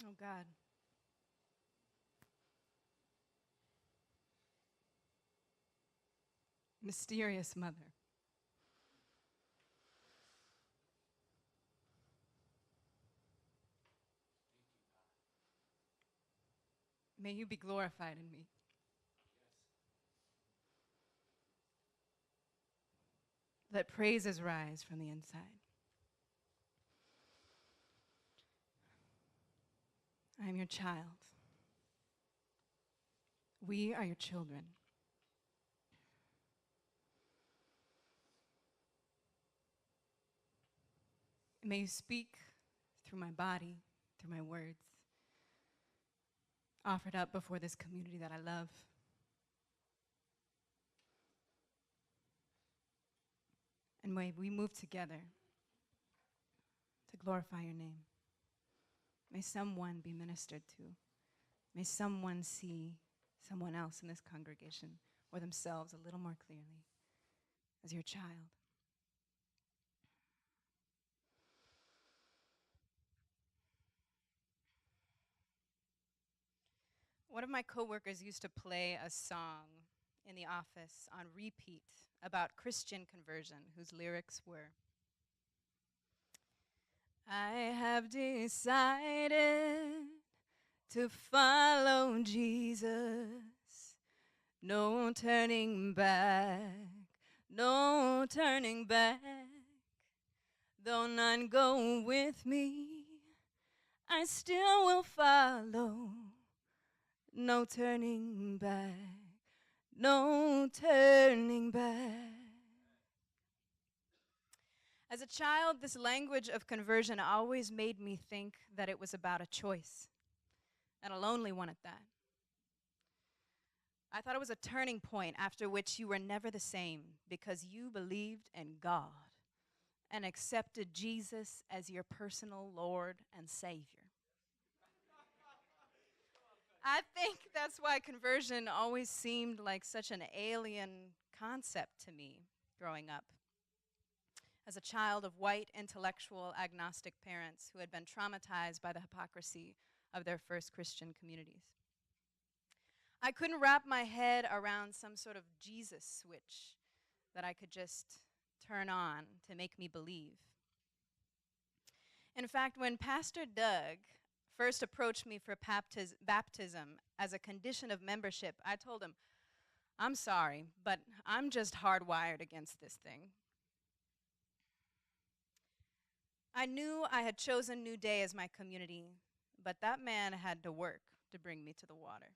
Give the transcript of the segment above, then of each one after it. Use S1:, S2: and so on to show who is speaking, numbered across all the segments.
S1: Oh, God. Mysterious Mother. May you be glorified in me. Let praises rise from the inside. I am your child. We are your children. May you speak through my body, through my words, offered up before this community that I love. And may we move together to glorify your name. May someone be ministered to. May someone see someone else in this congregation or themselves a little more clearly as your child. One of my coworkers used to play a song in the office on repeat about Christian conversion, whose lyrics were, I have decided to follow Jesus. No turning back, no turning back. Though none go with me, I still will follow. No turning back, no turning back. As a child, this language of conversion always made me think that it was about a choice, and a lonely one at that. I thought it was a turning point after which you were never the same because you believed in God and accepted Jesus as your personal Lord and Savior. I think that's why conversion always seemed like such an alien concept to me growing up. As a child of white, intellectual, agnostic parents who had been traumatized by the hypocrisy of their first Christian communities. I couldn't wrap my head around some sort of Jesus switch that I could just turn on to make me believe. In fact, when Pastor Doug first approached me for baptism as a condition of membership, I told him, I'm sorry, but I'm just hardwired against this thing. I knew I had chosen New Day as my community, but that man had to work to bring me to the water.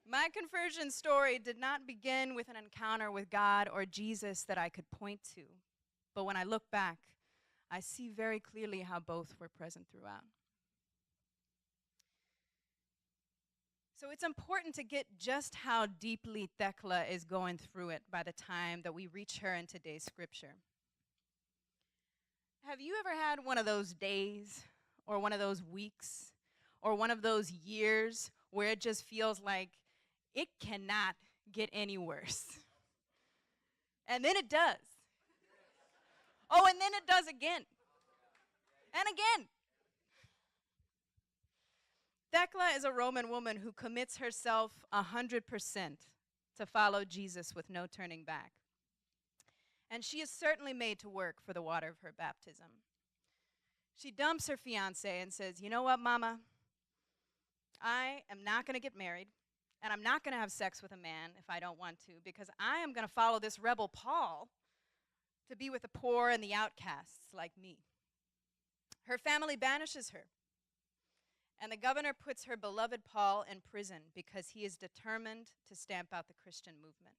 S1: My conversion story did not begin with an encounter with God or Jesus that I could point to, but when I look back, I see very clearly how both were present throughout. So it's important to get just how deeply Thecla is going through it by the time that we reach her in today's scripture. Have you ever had one of those days or one of those weeks or one of those years where it just feels like it cannot get any worse? And then it does. Oh, and then it does again. And again. Thecla is a Roman woman who commits herself 100% to follow Jesus with no turning back. And she is certainly made to work for the water of her baptism. She dumps her fiancé and says, you know what, Mama? I am not going to get married, and I'm not going to have sex with a man if I don't want to, because I am going to follow this rebel Paul to be with the poor and the outcasts like me. Her family banishes her. And the governor puts her beloved Paul in prison because he is determined to stamp out the Christian movement.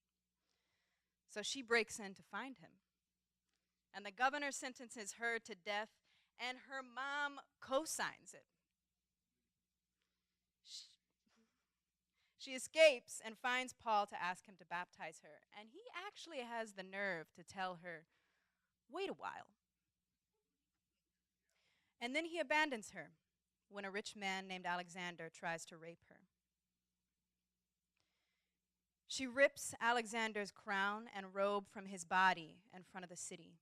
S1: So she breaks in to find him. And the governor sentences her to death, and her mom co-signs it. She escapes and finds Paul to ask him to baptize her. And he actually has the nerve to tell her, wait a while. And then he abandons her when a rich man named Alexander tries to rape her. She rips Alexander's crown and robe from his body in front of the city.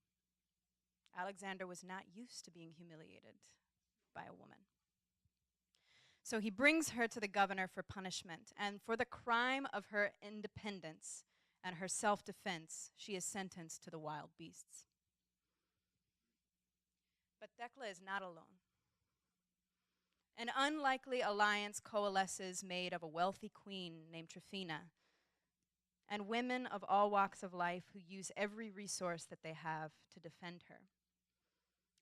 S1: Alexander was not used to being humiliated by a woman. So he brings her to the governor for punishment, and for the crime of her independence and her self-defense, she is sentenced to the wild beasts. But Thecla is not alone. An unlikely alliance coalesces made of a wealthy queen named Tryphena and women of all walks of life who use every resource that they have to defend her.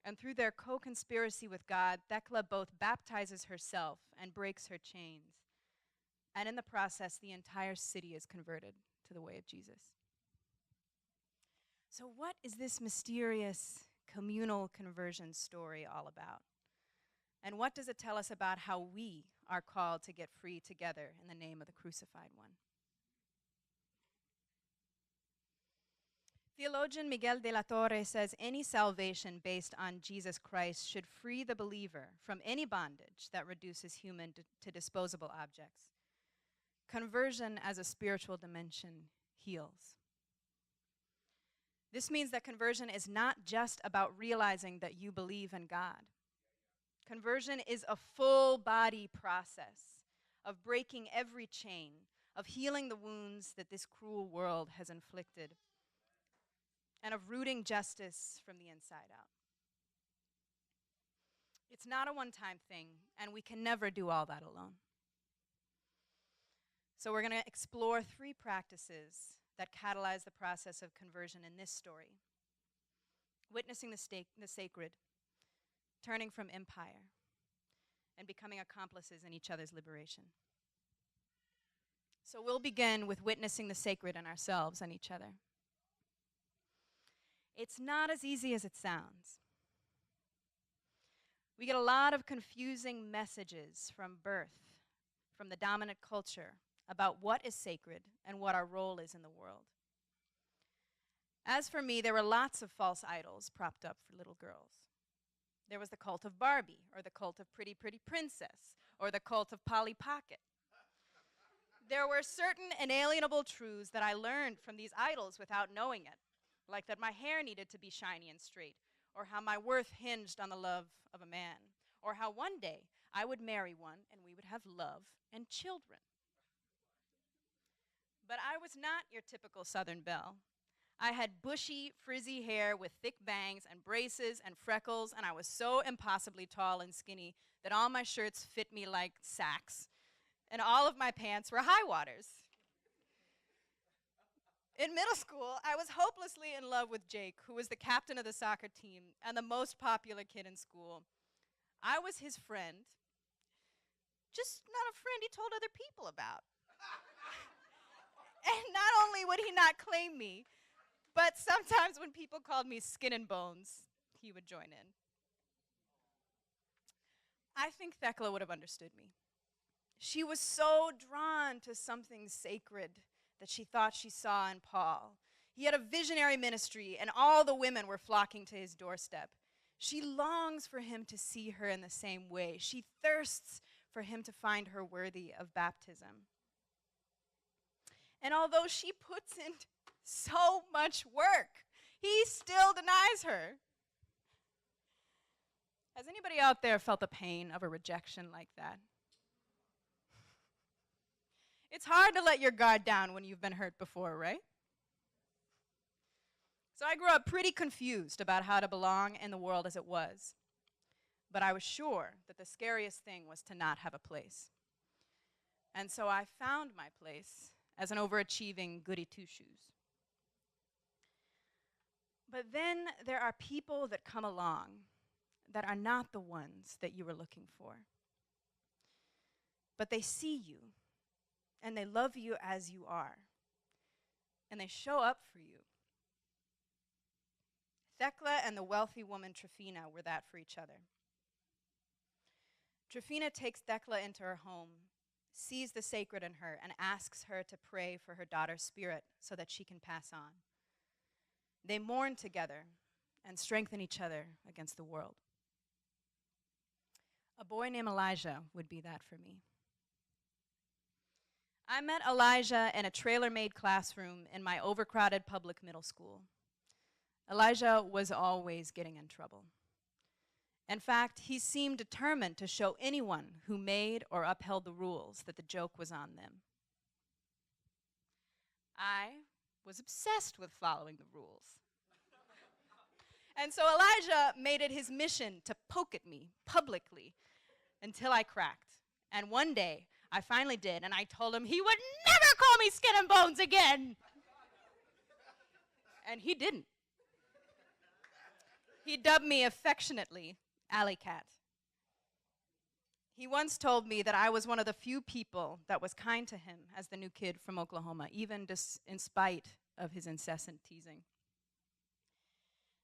S1: And through their co-conspiracy with God, Thecla both baptizes herself and breaks her chains. And in the process, the entire city is converted to the way of Jesus. So what is this mysterious communal conversion story all about? And what does it tell us about how we are called to get free together in the name of the crucified one? Theologian Miguel de la Torre says any salvation based on Jesus Christ should free the believer from any bondage that reduces human to disposable objects. Conversion as a spiritual dimension heals. This means that conversion is not just about realizing that you believe in God. Conversion is a full body process of breaking every chain, of healing the wounds that this cruel world has inflicted, and of rooting justice from the inside out. It's not a one-time thing, and we can never do all that alone. So we're going to explore 3 practices that catalyze the process of conversion in this story: witnessing the sacred, turning from empire, and becoming accomplices in each other's liberation. So we'll begin with witnessing the sacred in ourselves and each other. It's not as easy as it sounds. We get a lot of confusing messages from birth, from the dominant culture, about what is sacred and what our role is in the world. As for me, there were lots of false idols propped up for little girls. There was the cult of Barbie, or the cult of Pretty Pretty Princess, or the cult of Polly Pocket. There were certain inalienable truths that I learned from these idols without knowing it, like that my hair needed to be shiny and straight, or how my worth hinged on the love of a man, or how one day I would marry one and we would have love and children. But I was not your typical Southern belle. I had bushy, frizzy hair with thick bangs and braces and freckles, and I was so impossibly tall and skinny that all my shirts fit me like sacks, and all of my pants were high waters. In middle school, I was hopelessly in love with Jake, who was the captain of the soccer team and the most popular kid in school. I was his friend, just not a friend he told other people about. And not only would he not claim me, but sometimes when people called me Skin and Bones, he would join in. I think Thecla would have understood me. She was so drawn to something sacred that she thought she saw in Paul. He had a visionary ministry, and all the women were flocking to his doorstep. She longs for him to see her in the same way. She thirsts for him to find her worthy of baptism. And although she puts in so much work, he still denies her. Has anybody out there felt the pain of a rejection like that? It's hard to let your guard down when you've been hurt before, right? So I grew up pretty confused about how to belong in the world as it was. But I was sure that the scariest thing was to not have a place. And so I found my place as an overachieving goody two-shoes. But then there are people that come along that are not the ones that you were looking for. But they see you, and they love you as you are, and they show up for you. Thecla and the wealthy woman Tryphena were that for each other. Tryphena takes Thecla into her home, sees the sacred in her, and asks her to pray for her daughter's spirit so that she can pass on. They mourn together and strengthen each other against the world. A boy named Elijah would be that for me. I met Elijah in a trailer-made classroom in my overcrowded public middle school. Elijah was always getting in trouble. In fact, he seemed determined to show anyone who made or upheld the rules that the joke was on them. I was obsessed with following the rules. And so Elijah made it his mission to poke at me publicly until I cracked. And one day, I finally did, and I told him he would never call me skin and bones again. And he didn't. He dubbed me affectionately Alley Cat. He once told me that I was one of the few people that was kind to him as the new kid from Oklahoma, even in spite of his incessant teasing.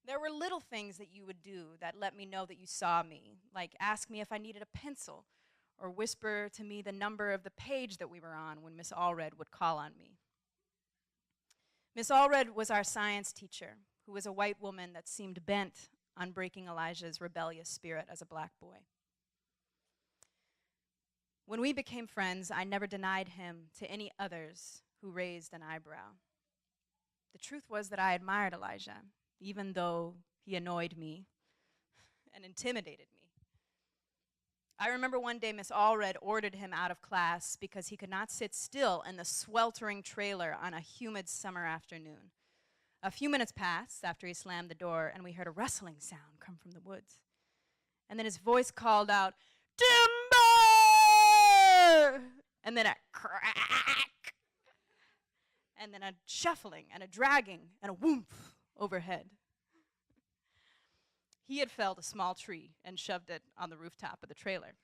S1: There were little things that you would do that let me know that you saw me, like ask me if I needed a pencil, or whisper to me the number of the page that we were on when Miss Allred would call on me. Miss Allred was our science teacher, who was a white woman that seemed bent on breaking Elijah's rebellious spirit as a black boy. When we became friends, I never denied him to any others who raised an eyebrow. The truth was that I admired Elijah, even though he annoyed me and intimidated me. I remember one day Miss Allred ordered him out of class because he could not sit still in the sweltering trailer on a humid summer afternoon. A few minutes passed after he slammed the door, and we heard a rustling sound come from the woods. And then his voice called out, "Timber!" And then a crack. And then a shuffling and a dragging and a whoomph overhead. He had felled a small tree and shoved it on the rooftop of the trailer.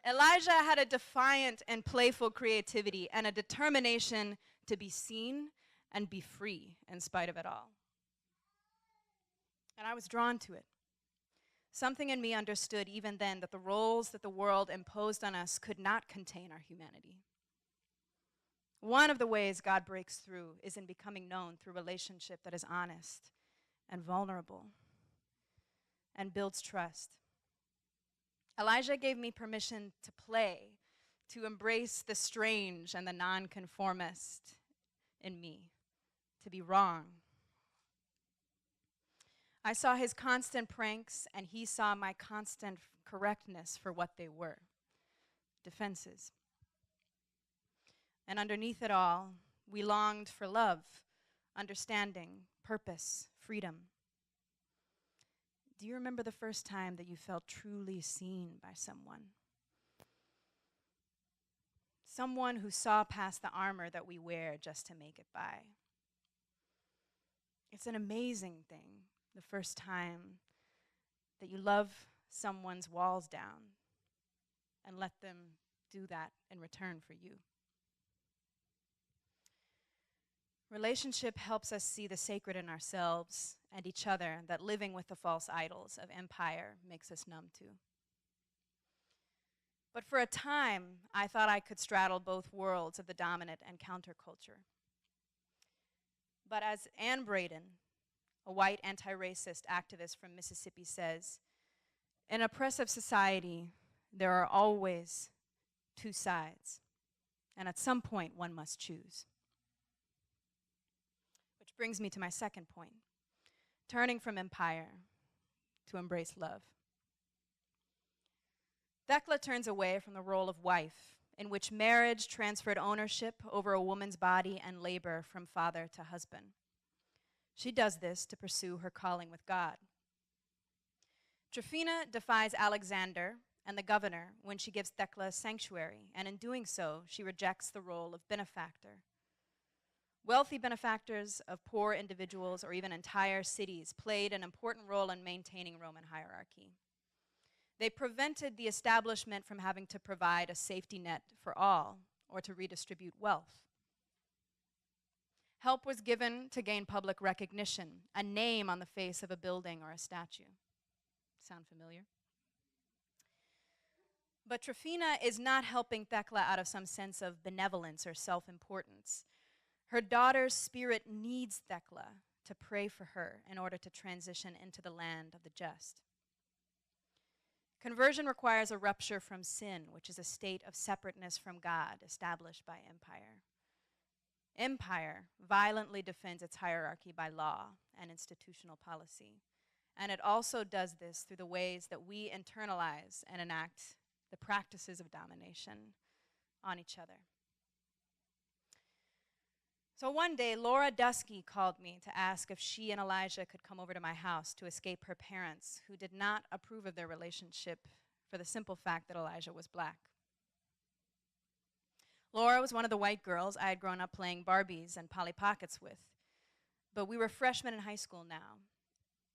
S1: Elijah had a defiant and playful creativity and a determination to be seen and be free in spite of it all. And I was drawn to it. Something in me understood even then that the roles that the world imposed on us could not contain our humanity. One of the ways God breaks through is in becoming known through relationship that is honest and vulnerable and builds trust. Elijah gave me permission to play, to embrace the strange and the nonconformist in me, to be wrong. I saw his constant pranks, and he saw my constant correctness for what they were, defenses. And underneath it all, we longed for love, understanding, purpose, freedom. Do you remember the first time that you felt truly seen by someone? Someone who saw past the armor that we wear just to make it by. It's an amazing thing, the first time that you love someone's walls down and let them do that in return for you. Relationship helps us see the sacred in ourselves and each other that living with the false idols of empire makes us numb to. But for a time, I thought I could straddle both worlds of the dominant and counterculture. But as Ann Braden, a white anti-racist activist from Mississippi, says, in oppressive society, there are always two sides, and at some point one must choose. Which brings me to my second point, turning from empire to embrace love. Thecla turns away from the role of wife, in which marriage transferred ownership over a woman's body and labor from father to husband. She does this to pursue her calling with God. Tryphena defies Alexander and the governor when she gives Thecla sanctuary, and in doing so, she rejects the role of benefactor. Wealthy benefactors of poor individuals or even entire cities played an important role in maintaining Roman hierarchy. They prevented the establishment from having to provide a safety net for all or to redistribute wealth. Help was given to gain public recognition, a name on the face of a building or a statue. Sound familiar? But Tryphena is not helping Thecla out of some sense of benevolence or self-importance. Her daughter's spirit needs Thecla to pray for her in order to transition into the land of the just. Conversion requires a rupture from sin, which is a state of separateness from God established by empire. Empire violently defends its hierarchy by law and institutional policy. And it also does this through the ways that we internalize and enact the practices of domination on each other. So one day, Laura Dusky called me to ask if she and Elijah could come over to my house to escape her parents, who did not approve of their relationship for the simple fact that Elijah was black. Laura was one of the white girls I had grown up playing Barbies and Polly Pockets with, but we were freshmen in high school now.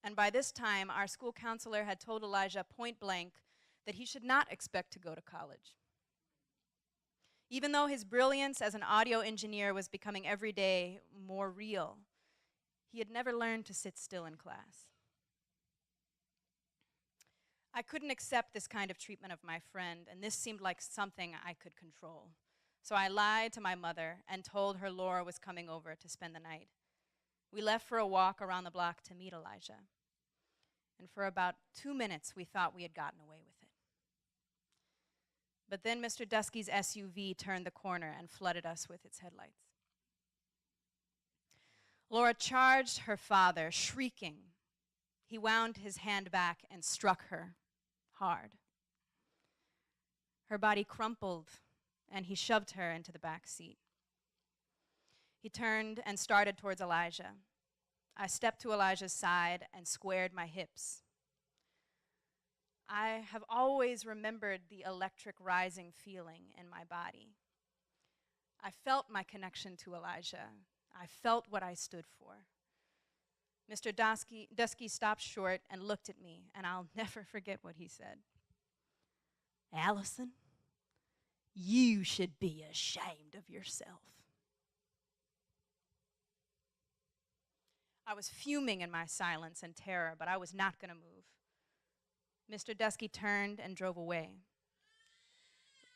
S1: And by this time, our school counselor had told Elijah point blank that he should not expect to go to college. Even though his brilliance as an audio engineer was becoming every day more real, he had never learned to sit still in class. I couldn't accept this kind of treatment of my friend, and this seemed like something I could control. So I lied to my mother and told her Laura was coming over to spend the night. We left for a walk around the block to meet Elijah. And for about 2 minutes, we thought we had gotten away with it. But then Mr. Dusky's SUV turned the corner and flooded us with its headlights. Laura charged her father, shrieking. He wound his hand back and struck her hard. Her body crumpled, and he shoved her into the back seat. He turned and started towards Elijah. I stepped to Elijah's side and squared my hips. I have always remembered the electric rising feeling in my body. I felt my connection to Elijah. I felt what I stood for. Mr. Dusky stopped short and looked at me, and I'll never forget what he said. "Allison, you should be ashamed of yourself." I was fuming in my silence and terror, but I was not going to move. Mr. Dusky turned and drove away.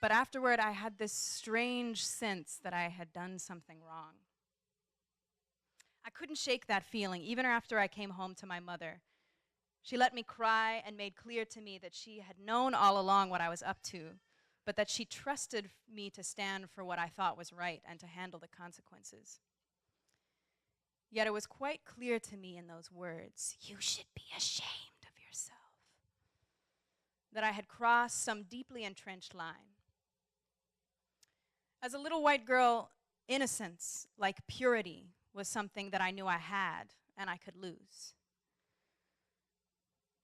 S1: But afterward, I had this strange sense that I had done something wrong. I couldn't shake that feeling, even after I came home to my mother. She let me cry and made clear to me that she had known all along what I was up to, but that she trusted me to stand for what I thought was right and to handle the consequences. Yet it was quite clear to me in those words, "You should be ashamed of yourself," that I had crossed some deeply entrenched line. As a little white girl, innocence, like purity, was something that I knew I had and I could lose.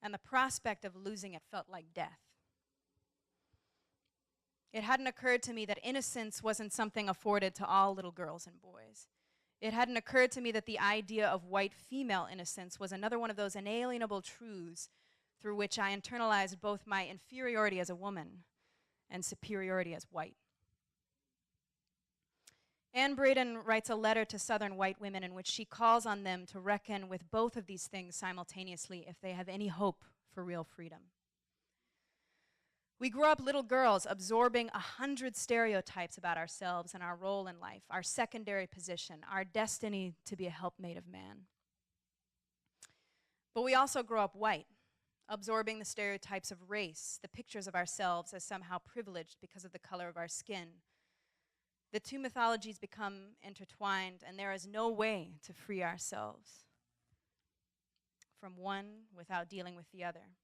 S1: And the prospect of losing it felt like death. It hadn't occurred to me that innocence wasn't something afforded to all little girls and boys. It hadn't occurred to me that the idea of white female innocence was another one of those inalienable truths through which I internalized both my inferiority as a woman and superiority as white. Anne Braden writes a letter to Southern white women in which she calls on them to reckon with both of these things simultaneously if they have any hope for real freedom. We grow up little girls absorbing 100 stereotypes about ourselves and our role in life, our secondary position, our destiny to be a helpmate of man. But we also grow up white, absorbing the stereotypes of race, the pictures of ourselves as somehow privileged because of the color of our skin. The two mythologies become intertwined, and there is no way to free ourselves from one without dealing with the other.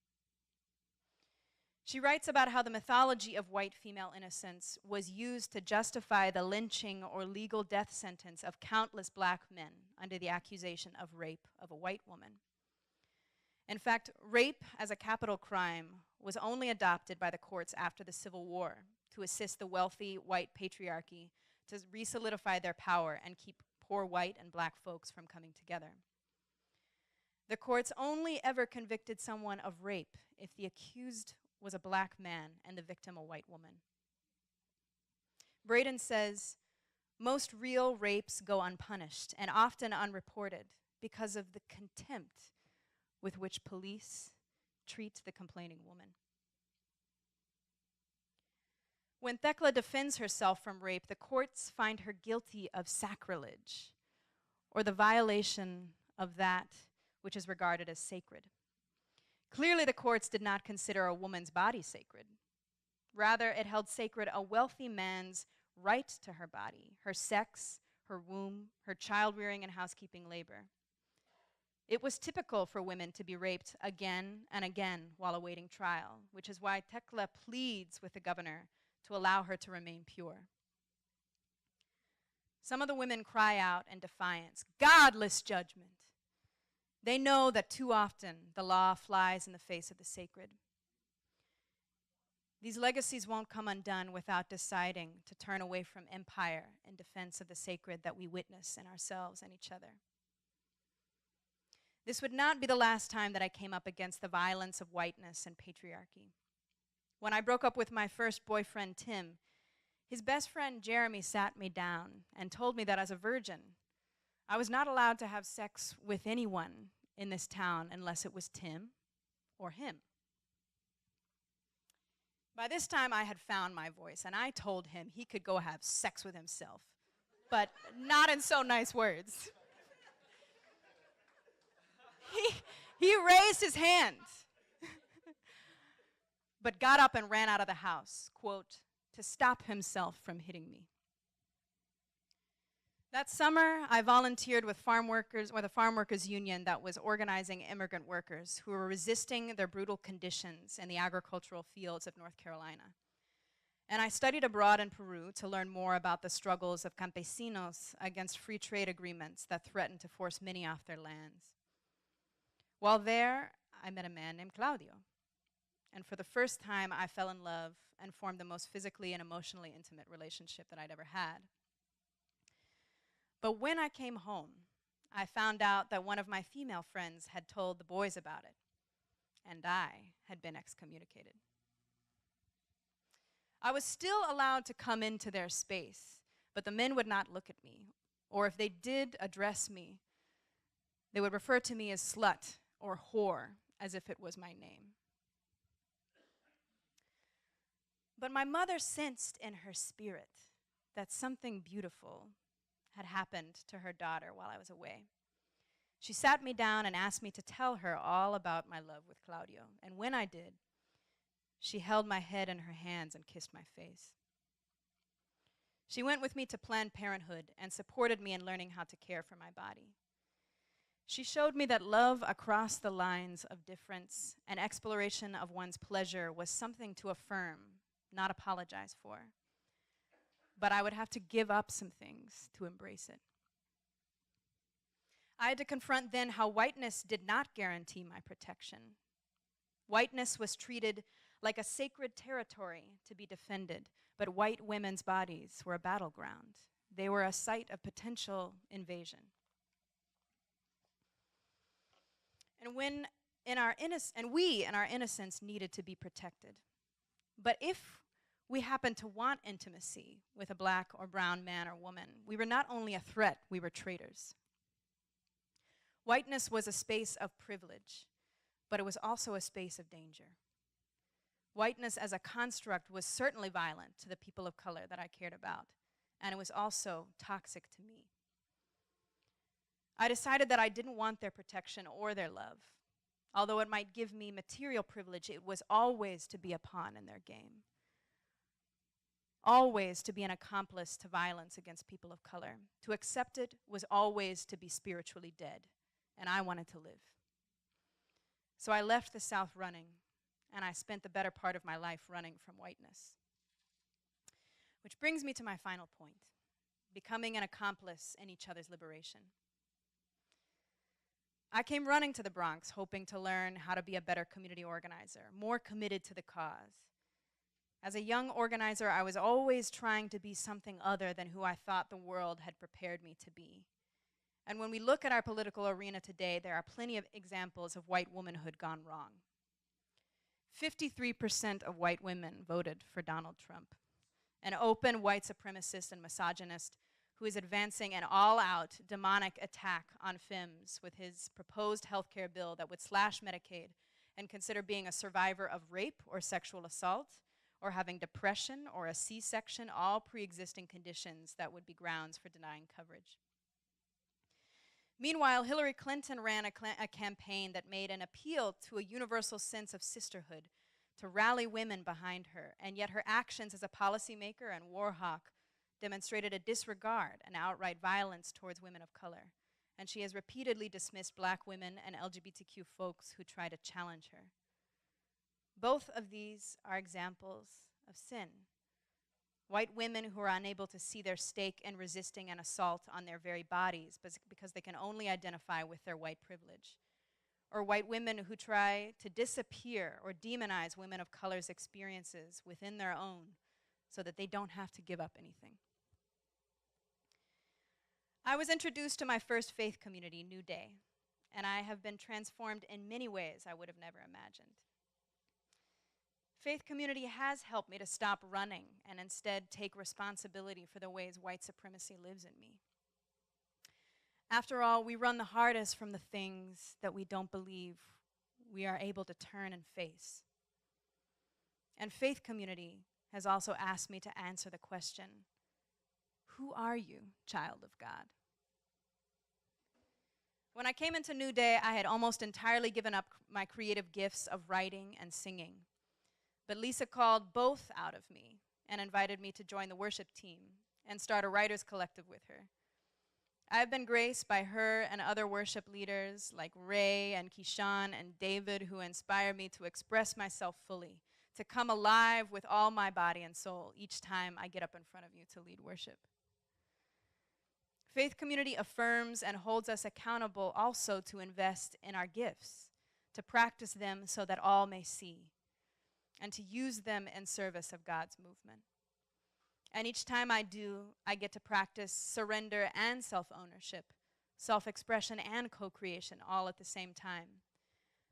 S1: She writes about how the mythology of white female innocence was used to justify the lynching or legal death sentence of countless black men under the accusation of rape of a white woman. In fact, rape as a capital crime was only adopted by the courts after the Civil War to assist the wealthy white patriarchy to re-solidify their power and keep poor white and black folks from coming together. The courts only ever convicted someone of rape if the accused was a black man and the victim a white woman. Braden says, most real rapes go unpunished and often unreported because of the contempt with which police treat the complaining woman. When Thecla defends herself from rape, the courts find her guilty of sacrilege, or the violation of that which is regarded as sacred. Clearly, the courts did not consider a woman's body sacred. Rather, it held sacred a wealthy man's right to her body, her sex, her womb, her child rearing and housekeeping labor. It was typical for women to be raped again and again while awaiting trial, which is why Thecla pleads with the governor to allow her to remain pure. Some of the women cry out in defiance, "Godless judgment." They know that too often the law flies in the face of the sacred. These legacies won't come undone without deciding to turn away from empire in defense of the sacred that we witness in ourselves and each other. This would not be the last time that I came up against the violence of whiteness and patriarchy. When I broke up with my first boyfriend, Tim, his best friend, Jeremy, sat me down and told me that as a virgin, I was not allowed to have sex with anyone in this town unless it was Tim or him. By this time, I had found my voice, and I told him he could go have sex with himself, but not in so nice words. He raised his hand, but got up and ran out of the house, quote, to stop himself from hitting me. That summer, I volunteered with farm workers, or the farm workers union that was organizing immigrant workers who were resisting their brutal conditions in the agricultural fields of North Carolina. And I studied abroad in Peru to learn more about the struggles of campesinos against free trade agreements that threatened to force many off their lands. While there, I met a man named Claudio. And for the first time, I fell in love and formed the most physically and emotionally intimate relationship that I'd ever had. But when I came home, I found out that one of my female friends had told the boys about it, and I had been excommunicated. I was still allowed to come into their space, but the men would not look at me, or if they did address me, they would refer to me as slut or whore, as if it was my name. But my mother sensed in her spirit that something beautiful had happened to her daughter while I was away. She sat me down and asked me to tell her all about my love with Claudio. And when I did, she held my head in her hands and kissed my face. She went with me to Planned Parenthood and supported me in learning how to care for my body. She showed me that love across the lines of difference and exploration of one's pleasure was something to affirm, not apologize for. But I would have to give up some things to embrace it. I had to confront then how whiteness did not guarantee my protection. Whiteness was treated like a sacred territory to be defended, but white women's bodies were a battleground. They were a site of potential invasion. And we, in our innocence, needed to be protected. But if we happened to want intimacy with a black or brown man or woman, we were not only a threat, we were traitors. Whiteness was a space of privilege, but it was also a space of danger. Whiteness as a construct was certainly violent to the people of color that I cared about, and it was also toxic to me. I decided that I didn't want their protection or their love. Although it might give me material privilege, it was always to be a pawn in their game. Always to be an accomplice to violence against people of color. To accept it was always to be spiritually dead, and I wanted to live. So I left the South running, and I spent the better part of my life running from whiteness. Which brings me to my final point, becoming an accomplice in each other's liberation. I came running to the Bronx, hoping to learn how to be a better community organizer, more committed to the cause. As a young organizer, I was always trying to be something other than who I thought the world had prepared me to be. And when we look at our political arena today, there are plenty of examples of white womanhood gone wrong. 53% of white women voted for Donald Trump, an open white supremacist and misogynist who is advancing an all-out demonic attack on femmes with his proposed health care bill that would slash Medicaid and consider being a survivor of rape or sexual assault or having depression or a C-section, all pre-existing conditions that would be grounds for denying coverage. Meanwhile, Hillary Clinton ran a campaign that made an appeal to a universal sense of sisterhood to rally women behind her, and yet her actions as a policymaker and war hawk demonstrated a disregard and outright violence towards women of color, and she has repeatedly dismissed black women and LGBTQ folks who try to challenge her. Both of these are examples of sin. White women who are unable to see their stake in resisting an assault on their very bodies because they can only identify with their white privilege. Or white women who try to disappear or demonize women of color's experiences within their own so that they don't have to give up anything. I was introduced to my first faith community, New Day, and I have been transformed in many ways I would have never imagined. Faith community has helped me to stop running and instead take responsibility for the ways white supremacy lives in me. After all, we run the hardest from the things that we don't believe we are able to turn and face. And faith community has also asked me to answer the question, who are you, child of God? When I came into New Day, I had almost entirely given up my creative gifts of writing and singing. But Lisa called both out of me and invited me to join the worship team and start a writers collective with her. I have been graced by her and other worship leaders like Ray and Keyshawn and David, who inspire me to express myself fully, to come alive with all my body and soul each time I get up in front of you to lead worship. Faith community affirms and holds us accountable also to invest in our gifts, to practice them so that all may see, and to use them in service of God's movement. And each time I do, I get to practice surrender and self-ownership, self-expression and co-creation all at the same time.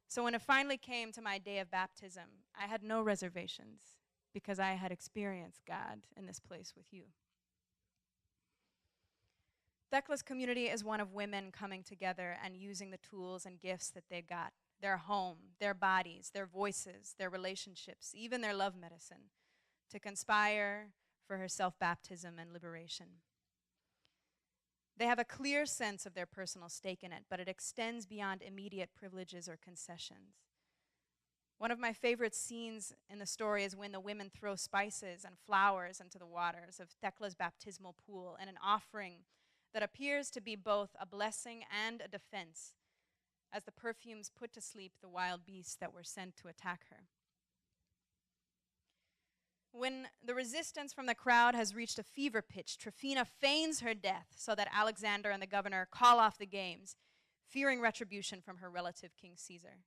S1: So when it finally came to my day of baptism, I had no reservations because I had experienced God in this place with you. Thecla's community is one of women coming together and using the tools and gifts that they got, their home, their bodies, their voices, their relationships, even their love medicine, to conspire for her self-baptism and liberation. They have a clear sense of their personal stake in it, but it extends beyond immediate privileges or concessions. One of my favorite scenes in the story is when the women throw spices and flowers into the waters of Thecla's baptismal pool in an offering that appears to be both a blessing and a defense, as the perfumes put to sleep the wild beasts that were sent to attack her. When the resistance from the crowd has reached a fever pitch, Tryphena feigns her death so that Alexander and the governor call off the games, fearing retribution from her relative King Caesar.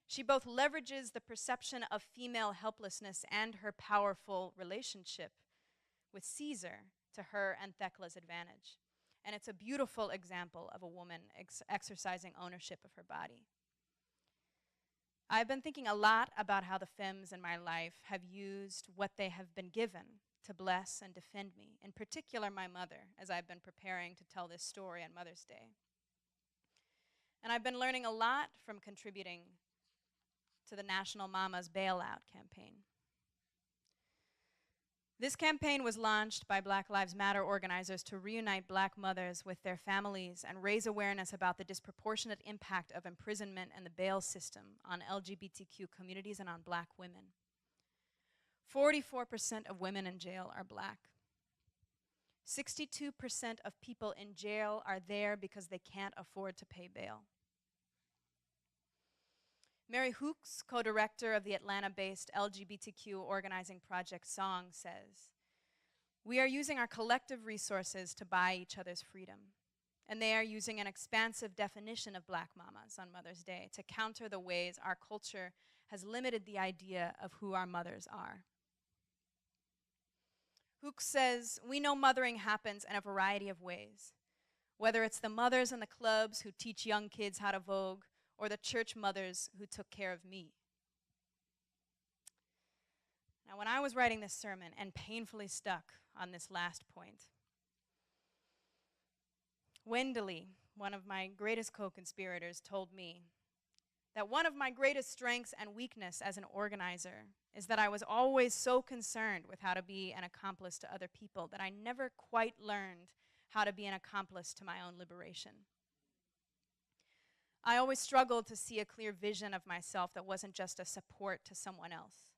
S1: She both leverages the perception of female helplessness and her powerful relationship with Caesar to her and Thecla's advantage. And it's a beautiful example of a woman exercising ownership of her body. I've been thinking a lot about how the femmes in my life have used what they have been given to bless and defend me, in particular my mother, as I've been preparing to tell this story on Mother's Day. And I've been learning a lot from contributing to the National Mamas Bailout campaign. This campaign was launched by Black Lives Matter organizers to reunite Black mothers with their families and raise awareness about the disproportionate impact of imprisonment and the bail system on LGBTQ communities and on Black women. 44% of women in jail are Black. 62% of people in jail are there because they can't afford to pay bail. Mary Hooks, co-director of the Atlanta-based LGBTQ organizing project Song, says, "We are using our collective resources to buy each other's freedom, and they are using an expansive definition of Black mamas on Mother's Day to counter the ways our culture has limited the idea of who our mothers are." Hooks says, "We know mothering happens in a variety of ways, whether it's the mothers in the clubs who teach young kids how to Vogue, or the church mothers who took care of me." Now, when I was writing this sermon and painfully stuck on this last point, Wendeley, one of my greatest co-conspirators, told me that one of my greatest strengths and weakness as an organizer is that I was always so concerned with how to be an accomplice to other people that I never quite learned how to be an accomplice to my own liberation. I always struggled to see a clear vision of myself that wasn't just a support to someone else.